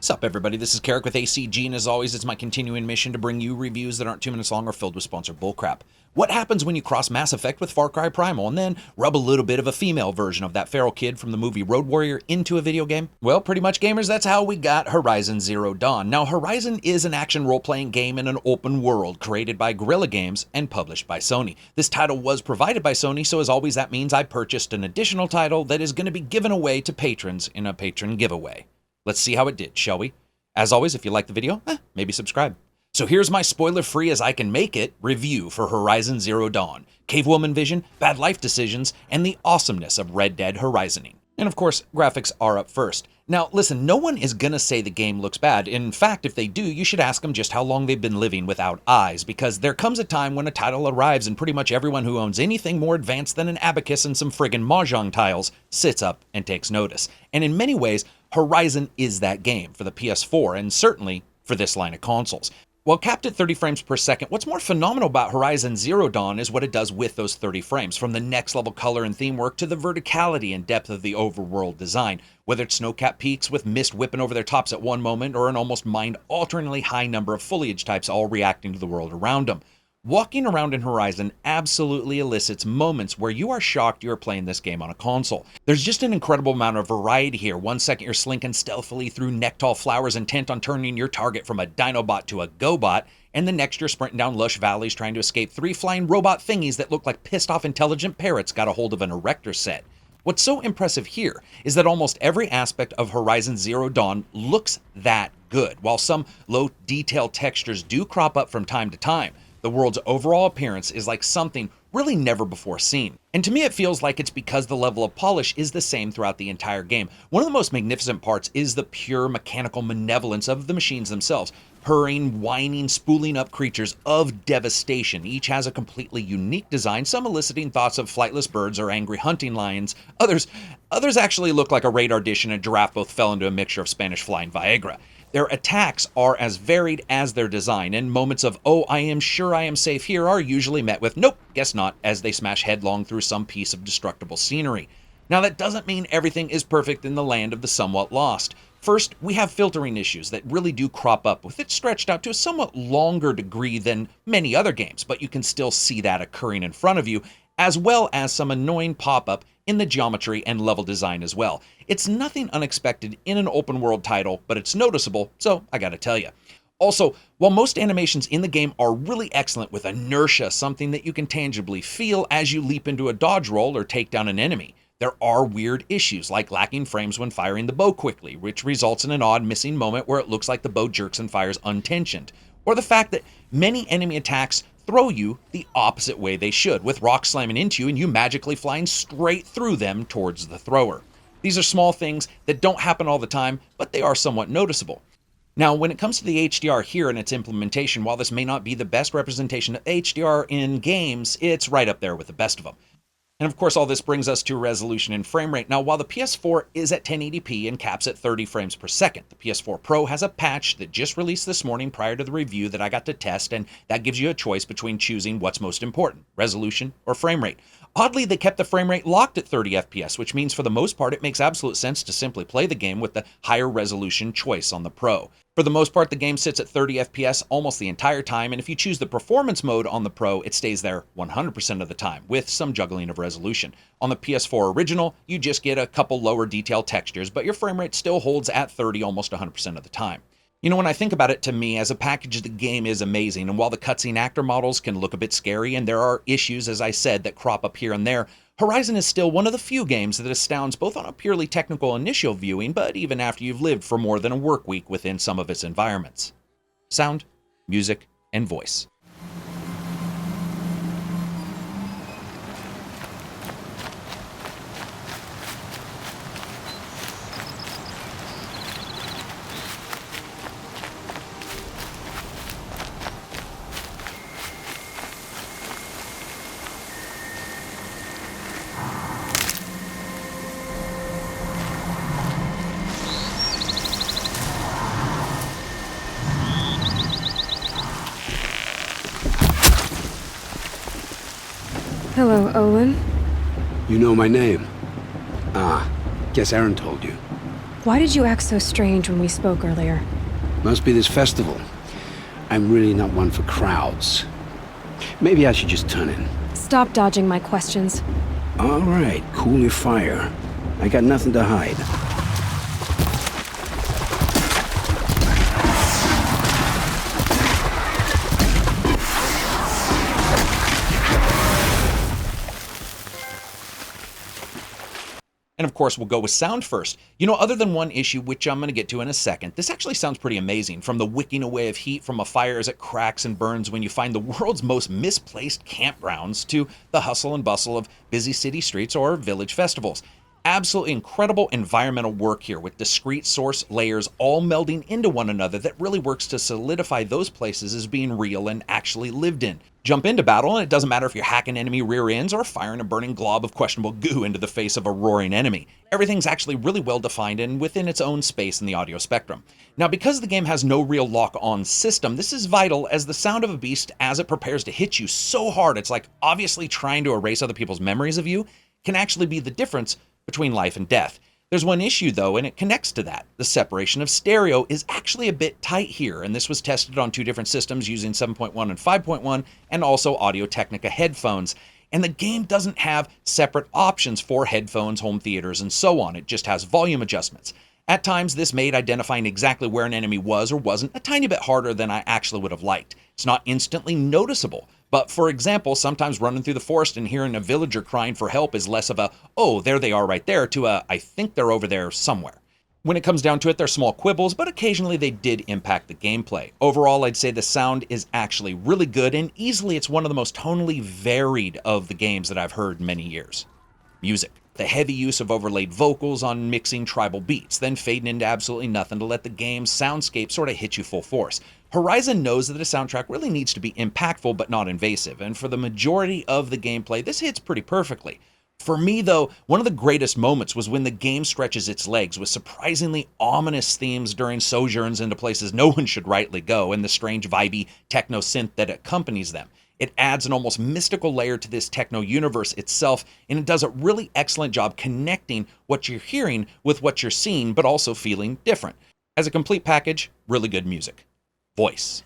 Sup everybody, this is Karak with ACG, and as always, it's my continuing mission to bring you reviews that aren't 2 minutes long or filled with sponsored bullcrap. What happens when you cross Mass Effect with Far Cry Primal and then rub a little bit of a female version of that feral kid from the movie Road Warrior into a video game? Well, pretty much gamers, that's how we got Horizon Zero Dawn. Now, Horizon is an action role-playing game in an open world created by Guerrilla Games and published by Sony. This title was provided by Sony, so as always, that means I purchased an additional title that is going to be given away to patrons in a patron giveaway. Let's see how it did, shall we? As always, if you like the video, maybe subscribe. So here's my spoiler-free as I can make it review for Horizon Zero Dawn, Cavewoman vision, bad life decisions, and the awesomeness of Red Dead Horizoning. And of course, graphics are up first. Now listen, no one is gonna say the game looks bad. In fact, if they do, you should ask them just how long they've been living without eyes, because there comes a time when a title arrives and pretty much everyone who owns anything more advanced than an abacus and some friggin' mahjong tiles sits up and takes notice. And in many ways, Horizon is that game for the PS4 and certainly for this line of consoles. While capped at 30 frames per second, what's more phenomenal about Horizon Zero Dawn is what it does with those 30 frames, from the next level color and theme work to the verticality and depth of the overworld design. Whether it's snow-capped peaks with mist whipping over their tops at one moment or an almost mind-alteringly high number of foliage types all reacting to the world around them. Walking around in Horizon absolutely elicits moments where you are shocked you are playing this game on a console. There's just an incredible amount of variety here. 1 second you're slinking stealthily through neck-tall flowers intent on turning your target from a Dinobot to a GoBot, and the next you're sprinting down lush valleys trying to escape 3 flying robot thingies that look like pissed-off intelligent parrots got a hold of an erector set. What's so impressive here is that almost every aspect of Horizon Zero Dawn looks that good. While some low-detail textures do crop up from time to time, the world's overall appearance is like something really never before seen. And to me it feels like it's because the level of polish is the same throughout the entire game. One of the most magnificent parts is the pure mechanical malevolence of the machines themselves. Purring, whining, spooling up creatures of devastation. Each has a completely unique design, some eliciting thoughts of flightless birds or angry hunting lions. Others actually look like a radar dish and a giraffe both fell into a mixture of Spanish fly and Viagra. Their attacks are as varied as their design, and moments of, oh, I am sure I am safe here, are usually met with, nope, guess not, as they smash headlong through some piece of destructible scenery. Now that doesn't mean everything is perfect in the land of the somewhat lost. First, we have filtering issues that really do crop up, with it stretched out to a somewhat longer degree than many other games, but you can still see that occurring in front of you, as well as some annoying pop-up in the geometry and level design as well. It's nothing unexpected in an open world title, but it's noticeable, so I gotta tell you. Also, while most animations in the game are really excellent with inertia, something that you can tangibly feel as you leap into a dodge roll or take down an enemy, there are weird issues like lacking frames when firing the bow quickly, which results in an odd missing moment where it looks like the bow jerks and fires untensioned, or the fact that many enemy attacks throw you the opposite way they should, with rocks slamming into you and you magically flying straight through them towards the thrower. These are small things that don't happen all the time, but they are somewhat noticeable. Now, when it comes to the HDR here and its implementation, while this may not be the best representation of HDR in games, it's right up there with the best of them. And of course, all this brings us to resolution and frame rate. Now, while the PS4 is at 1080p and caps at 30 frames per second, the PS4 Pro has a patch that just released this morning prior to the review that I got to test, and that gives you a choice between choosing what's most important, resolution or frame rate. Oddly, they kept the frame rate locked at 30 FPS, which means for the most part, it makes absolute sense to simply play the game with the higher resolution choice on the Pro. For the most part, the game sits at 30 FPS almost the entire time, and if you choose the performance mode on the Pro, it stays there 100% of the time, with some juggling of resolution. On the PS4 original, you just get a couple lower detail textures, but your frame rate still holds at 30 almost 100% of the time. You know, when I think about it, to me, as a package, the game is amazing, and while the cutscene actor models can look a bit scary, and there are issues, as I said, that crop up here and there, Horizon is still one of the few games that astounds both on a purely technical initial viewing, but even after you've lived for more than a work week within some of its environments. Sound, music, and voice. Hello, Olin. You know my name? Guess Aaron told you. Why did you act so strange when we spoke earlier? Must be this festival. I'm really not one for crowds. Maybe I should just turn in. Stop dodging my questions. All right, cool your fire. I got nothing to hide. And of course, we'll go with sound first. You know, other than one issue, which I'm going to get to in a second, this actually sounds pretty amazing. From the wicking away of heat from a fire as it cracks and burns when you find the world's most misplaced campgrounds, to the hustle and bustle of busy city streets or village festivals. Absolutely incredible environmental work here with discrete source layers all melding into one another that really works to solidify those places as being real and actually lived in. Jump into battle and it doesn't matter if you're hacking enemy rear ends or firing a burning glob of questionable goo into the face of a roaring enemy. Everything's actually really well defined and within its own space in the audio spectrum. Now, because the game has no real lock-on system, this is vital as the sound of a beast as it prepares to hit you so hard it's like obviously trying to erase other people's memories of you can actually be the difference between life and death. There's one issue though, and it connects to that. The separation of stereo is actually a bit tight here, and this was tested on two different systems using 7.1 and 5.1, and also Audio-Technica headphones. And the game doesn't have separate options for headphones, home theaters, and so on. It just has volume adjustments. At times, this made identifying exactly where an enemy was or wasn't a tiny bit harder than I actually would have liked. It's not instantly noticeable, but for example, sometimes running through the forest and hearing a villager crying for help is less of a, oh, there they are right there, to a, I think they're over there somewhere. When it comes down to it, they're small quibbles, but occasionally they did impact the gameplay. Overall, I'd say the sound is actually really good, and easily it's one of the most tonally varied of the games that I've heard in many years. Music. The heavy use of overlaid vocals on mixing tribal beats, then fading into absolutely nothing to let the game's soundscape sort of hit you full force. Horizon knows that the soundtrack really needs to be impactful but not invasive, and for the majority of the gameplay, this hits pretty perfectly. For me, though, one of the greatest moments was when the game stretches its legs with surprisingly ominous themes during sojourns into places no one should rightly go, and the strange vibey techno synth that accompanies them. It adds an almost mystical layer to this techno universe itself, and it does a really excellent job connecting what you're hearing with what you're seeing, but also feeling different. As a complete package, really good music. Voice.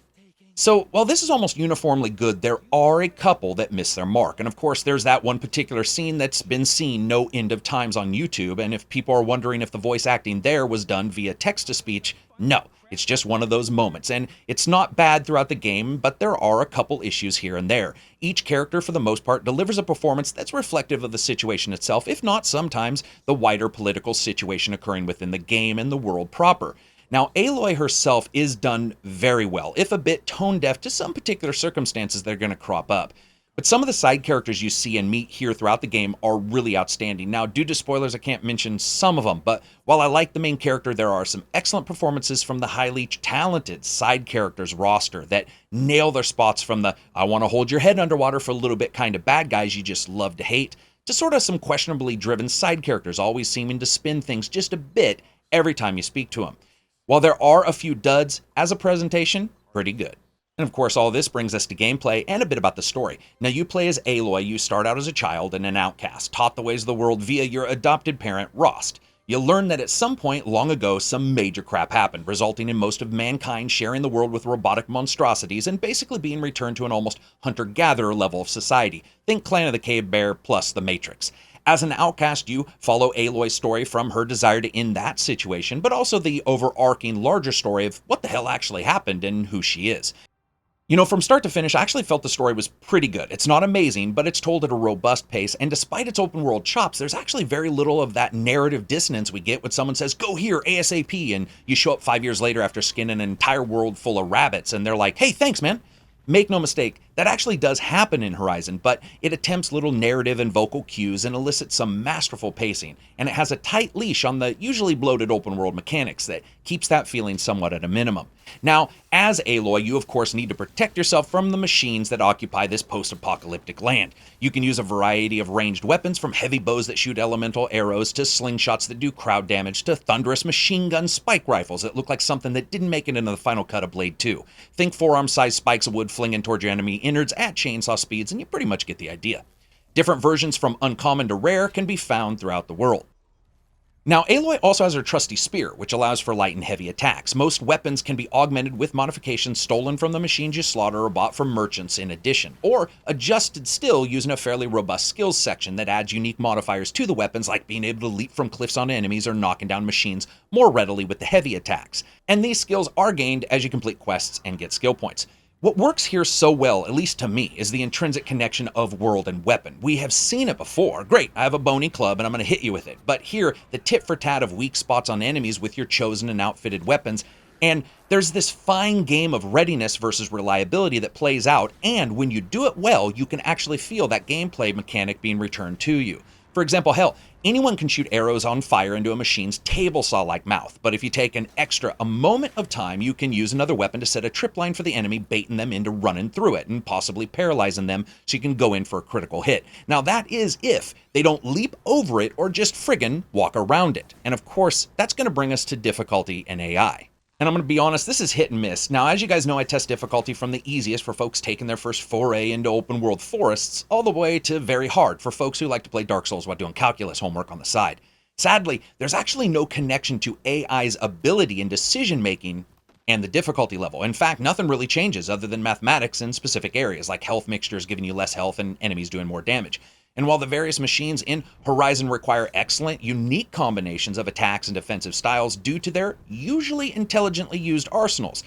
So, while this is almost uniformly good, there are a couple that miss their mark. And of course, there's that one particular scene that's been seen no end of times on YouTube, and if people are wondering if the voice acting there was done via text-to-speech, no. It's just one of those moments, and it's not bad throughout the game, but there are a couple issues here and there. Each character, for the most part, delivers a performance that's reflective of the situation itself, if not sometimes the wider political situation occurring within the game and the world proper. Now, Aloy herself is done very well, if a bit tone-deaf to some particular circumstances that are going to crop up. But some of the side characters you see and meet here throughout the game are really outstanding. Now, due to spoilers, I can't mention some of them, but while I like the main character, there are some excellent performances from the highly talented side characters roster that nail their spots, from the I want to hold your head underwater for a little bit kind of bad guys you just love to hate, to sort of some questionably driven side characters always seeming to spin things just a bit every time you speak to them. While there are a few duds, as a presentation, pretty good. And of course, all this brings us to gameplay and a bit about the story. Now, you play as Aloy. You start out as a child and an outcast, taught the ways of the world via your adopted parent, Rost. You learn that at some point long ago, some major crap happened, resulting in most of mankind sharing the world with robotic monstrosities and basically being returned to an almost hunter-gatherer level of society. Think Clan of the Cave Bear plus the Matrix. As an outcast, you follow Aloy's story from her desire to end that situation, but also the overarching larger story of what the hell actually happened and who she is. You know, from start to finish, I actually felt the story was pretty good. It's not amazing, but it's told at a robust pace, and despite its open world chops, there's actually very little of that narrative dissonance we get when someone says, go here, ASAP, and you show up 5 years later after skinning an entire world full of rabbits, and they're like, hey, thanks, man. Make no mistake, that actually does happen in Horizon, but it attempts little narrative and vocal cues and elicits some masterful pacing, and it has a tight leash on the usually bloated open world mechanics that keeps that feeling somewhat at a minimum. Now, as Aloy, you of course need to protect yourself from the machines that occupy this post-apocalyptic land. You can use a variety of ranged weapons, from heavy bows that shoot elemental arrows, to slingshots that do crowd damage, to thunderous machine gun spike rifles that look like something that didn't make it into the final cut of Blade 2. Think forearm-sized spikes of wood flinging towards your enemy innards at chainsaw speeds, and you pretty much get the idea. Different versions from uncommon to rare can be found throughout the world. Now, Aloy also has her trusty spear, which allows for light and heavy attacks. Most weapons can be augmented with modifications stolen from the machines you slaughter or bought from merchants in addition, or adjusted still using a fairly robust skills section that adds unique modifiers to the weapons, like being able to leap from cliffs onto enemies or knocking down machines more readily with the heavy attacks. And these skills are gained as you complete quests and get skill points. What works here so well, at least to me, is the intrinsic connection of world and weapon. We have seen it before. Great, I have a bony club and I'm going to hit you with it. But here, the tit for tat of weak spots on enemies with your chosen and outfitted weapons. And there's this fine game of readiness versus reliability that plays out. And when you do it well, you can actually feel that gameplay mechanic being returned to you. For example, hell, anyone can shoot arrows on fire into a machine's table saw-like mouth, but if you take a moment of time, you can use another weapon to set a tripline for the enemy, baiting them into running through it and possibly paralyzing them so you can go in for a critical hit. Now that is if they don't leap over it or just friggin' walk around it. And of course, that's going to bring us to difficulty and AI. And I'm going to be honest, this is hit and miss. Now, as you guys know, I test difficulty from the easiest for folks taking their first foray into open world forests, all the way to very hard for folks who like to play Dark Souls while doing calculus homework on the side. Sadly, there's actually no connection to AI's ability in decision making and the difficulty level. In fact, nothing really changes other than mathematics in specific areas, like health mixtures giving you less health and enemies doing more damage. And while the various machines in Horizon require excellent, unique combinations of attacks and defensive styles due to their usually intelligently used arsenals,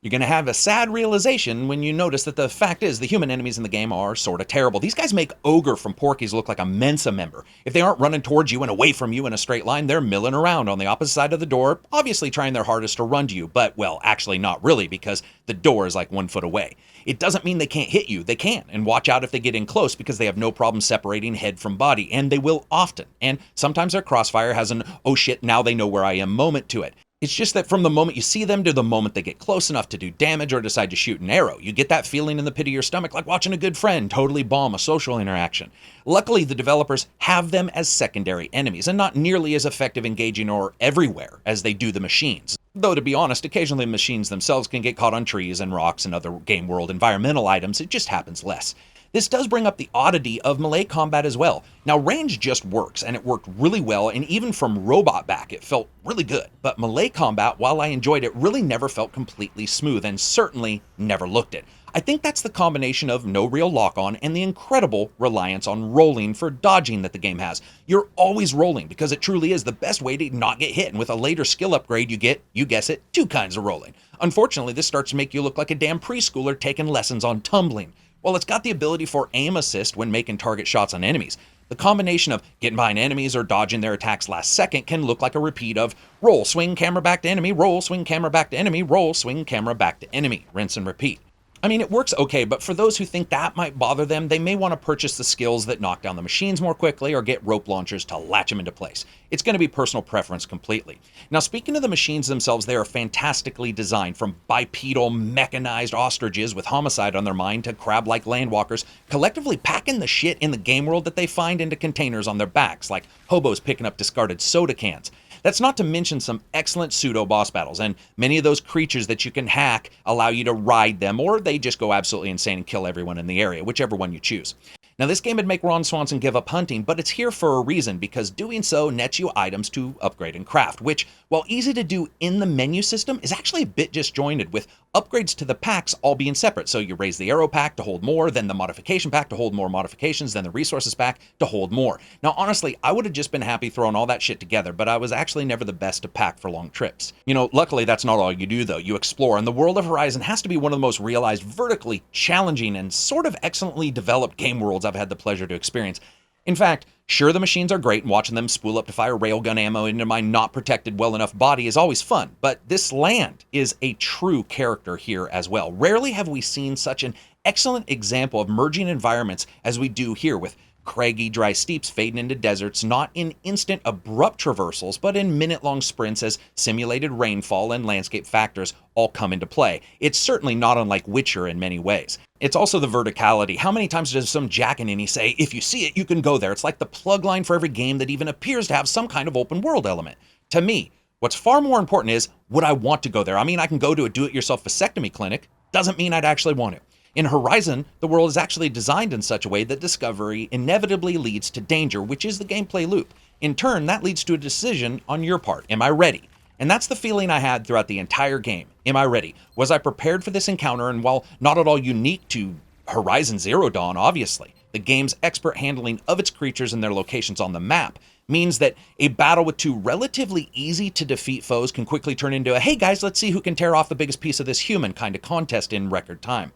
you're going to have a sad realization when you notice that the fact is the human enemies in the game are sort of terrible. These guys make Ogre from Porky's look like a Mensa member. If they aren't running towards you and away from you in a straight line, they're milling around on the opposite side of the door, obviously trying their hardest to run to you, but, well, actually not really, because the door is like 1 foot away. It doesn't mean they can't hit you. They can, and watch out if they get in close, because they have no problem separating head from body, and they will often. And sometimes their crossfire has an, oh shit, now they know where I am moment to it. It's just that from the moment you see them to the moment they get close enough to do damage or decide to shoot an arrow, you get that feeling in the pit of your stomach like watching a good friend totally bomb a social interaction. Luckily, the developers have them as secondary enemies and not nearly as effective engaging or everywhere as they do the machines. Though to be honest, occasionally the machines themselves can get caught on trees and rocks and other game world environmental items. It just happens less. This does bring up the oddity of melee combat as well. Now, range just works, and it worked really well, and even from robot back, it felt really good. But melee combat, while I enjoyed it, really never felt completely smooth, and certainly never looked it. I think that's the combination of no real lock-on and the incredible reliance on rolling for dodging that the game has. You're always rolling, because it truly is the best way to not get hit, and with a later skill upgrade, you get, you guess it, 2 kinds of rolling. Unfortunately, this starts to make you look like a damn preschooler taking lessons on tumbling. Well, it's got the ability for aim assist when making target shots on enemies. The combination of getting behind enemies or dodging their attacks last second can look like a repeat of roll, swing, camera back to enemy, roll, swing, camera back to enemy, roll, swing, camera back to enemy, rinse and repeat. I mean, it works okay, but for those who think that might bother them, they may want to purchase the skills that knock down the machines more quickly or get rope launchers to latch them into place. It's going to be personal preference completely. Now, speaking of the machines themselves, they are fantastically designed, from bipedal mechanized ostriches with homicide on their mind to crab-like landwalkers, collectively packing the shit in the game world that they find into containers on their backs, like hobos picking up discarded soda cans. That's not to mention some excellent pseudo-boss battles, and many of those creatures that you can hack allow you to ride them, or they just go absolutely insane and kill everyone in the area, whichever one you choose. Now, this game would make Ron Swanson give up hunting, but it's here for a reason, because doing so nets you items to upgrade and craft, which, while easy to do in the menu system, is actually a bit disjointed, with upgrades to the packs all being separate. So you raise the arrow pack to hold more, then the modification pack to hold more modifications, then the resources pack to hold more. Now, honestly, I would have just been happy throwing all that shit together, but I was actually never the best to pack for long trips. You know, luckily that's not all you do though. You explore, and the world of Horizon has to be one of the most realized, vertically challenging, and sort of excellently developed game worlds I've had the pleasure to experience. In fact, sure, the machines are great, and watching them spool up to fire railgun ammo into my not protected well enough body is always fun, but this land is a true character here as well. Rarely have we seen such an excellent example of merging environments as we do here, with craggy, dry steeps fading into deserts, not in instant, abrupt traversals, but in minute-long sprints as simulated rainfall and landscape factors all come into play. It's certainly not unlike Witcher in many ways. It's also the verticality. How many times does some jackaninny say, if you see it, you can go there? It's like the plug line for every game that even appears to have some kind of open world element. To me, what's far more important is, would I want to go there? I mean, I can go to a do-it-yourself vasectomy clinic. Doesn't mean I'd actually want to. In Horizon, the world is actually designed in such a way that discovery inevitably leads to danger, which is the gameplay loop. In turn, that leads to a decision on your part. Am I ready? And that's the feeling I had throughout the entire game. Am I ready? Was I prepared for this encounter? And while not at all unique to Horizon Zero Dawn, obviously, the game's expert handling of its creatures and their locations on the map means that a battle with two relatively easy to defeat foes can quickly turn into a, hey guys, let's see who can tear off the biggest piece of this human kind of contest in record time.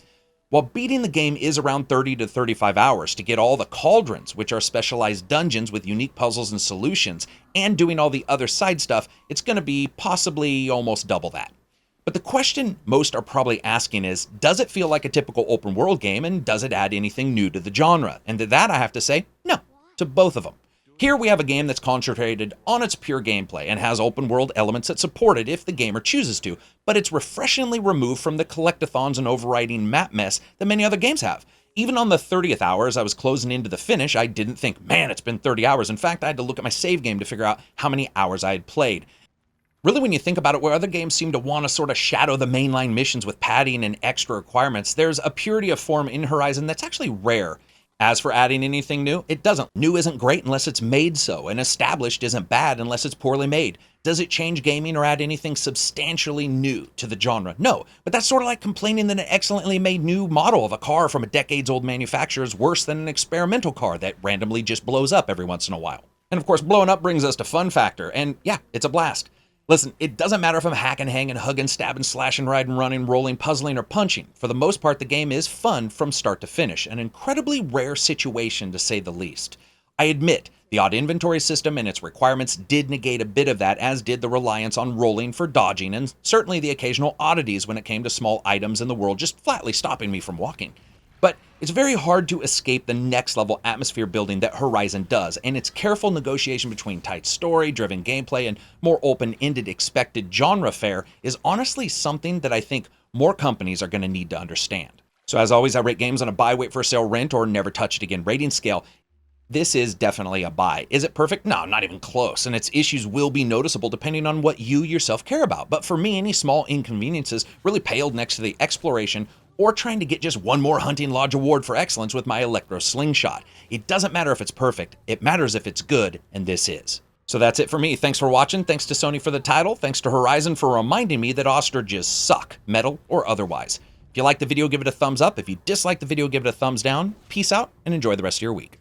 While beating the game is around 30 to 35 hours to get all the cauldrons, which are specialized dungeons with unique puzzles and solutions, and doing all the other side stuff, it's going to be possibly almost double that. But the question most are probably asking is, does it feel like a typical open world game, and does it add anything new to the genre? And to that I have to say, no, to both of them. Here we have a game that's concentrated on its pure gameplay and has open world elements that support it if the gamer chooses to, but it's refreshingly removed from the collectathons and overriding map mess that many other games have. Even on the 30th hour, as I was closing into the finish, I didn't think, man, it's been 30 hours. In fact, I had to look at my save game to figure out how many hours I had played. Really, when you think about it, where other games seem to want to sort of shadow the mainline missions with padding and extra requirements, there's a purity of form in Horizon that's actually rare. As for adding anything new, it doesn't. New isn't great unless it's made so, and established isn't bad unless it's poorly made. Does it change gaming or add anything substantially new to the genre? No, but that's sort of like complaining that an excellently made new model of a car from a decades-old manufacturer is worse than an experimental car that randomly just blows up every once in a while. And of course, blowing up brings us to fun factor, and yeah, it's a blast. Listen, it doesn't matter if I'm hacking, hanging, hugging, stabbing, slashing, riding, running, rolling, puzzling, or punching. For the most part, the game is fun from start to finish, an incredibly rare situation to say the least. I admit, the odd inventory system and its requirements did negate a bit of that, as did the reliance on rolling for dodging, and certainly the occasional oddities when it came to small items in the world just flatly stopping me from walking. But it's very hard to escape the next level atmosphere building that Horizon does, and its careful negotiation between tight story, driven gameplay, and more open-ended expected genre fare is honestly something that I think more companies are going to need to understand. So as always, I rate games on a buy, wait for sale, rent, or never touch it again rating scale. This is definitely a buy. Is it perfect? No, not even close, and its issues will be noticeable depending on what you yourself care about. But for me, any small inconveniences really paled next to the exploration or trying to get just one more Hunting Lodge award for excellence with my Electro Slingshot. It doesn't matter if it's perfect, it matters if it's good, and this is. So that's it for me. Thanks for watching, thanks to Sony for the title, thanks to Horizon for reminding me that ostriches suck, metal or otherwise. If you liked the video, give it a thumbs up. If you disliked the video, give it a thumbs down. Peace out, and enjoy the rest of your week.